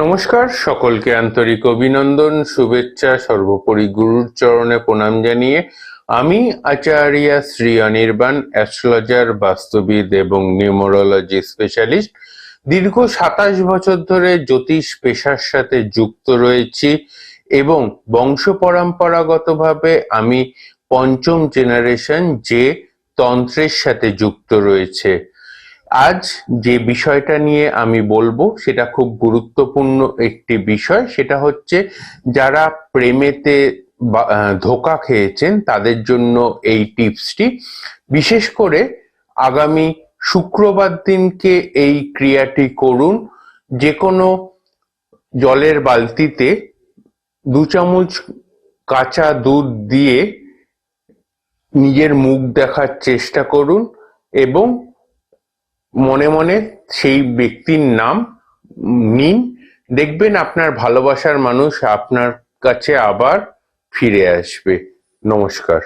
নমস্কার, সকলকে আন্তরিক অভিনন্দন, শুভেচ্ছা। সর্বোপরি গুরুর চরণে প্রণাম জানিয়ে আমি আচার্য শ্রী অনির্বাণ, অ্যাস্ট্রোলজার, বাস্তুবিদ এবং নিউমোরোলজি স্পেশালিস্ট। দীর্ঘ 27 বছর ধরে জ্যোতিষ পেশার সাথে যুক্ত রয়েছি এবং বংশ পরম্পরাগতভাবে আমি পঞ্চম জেনারেশন যে তন্ত্রের সাথে যুক্ত রয়েছে। আজ যে বিষয়টা নিয়ে আমি বলবো সেটা খুব গুরুত্বপূর্ণ একটি বিষয়। সেটা হচ্ছে যারা প্রেমেতে ধোঁকা খেয়েছেন তাদের জন্য এই টিপসটি। বিশেষ করে আগামী শুক্রবার দিনকে এই ক্রিয়াটি করুন। যে কোনো জলের বালতিতে 2 চামচ কাঁচা দুধ দিয়ে নিজের মুখ দেখার চেষ্টা করুন এবং মনে মনে সেই ব্যক্তির নাম নিন। দেখবেন আপনার ভালোবাসার মানুষ আপনার কাছে আবার ফিরে আসবে। নমস্কার।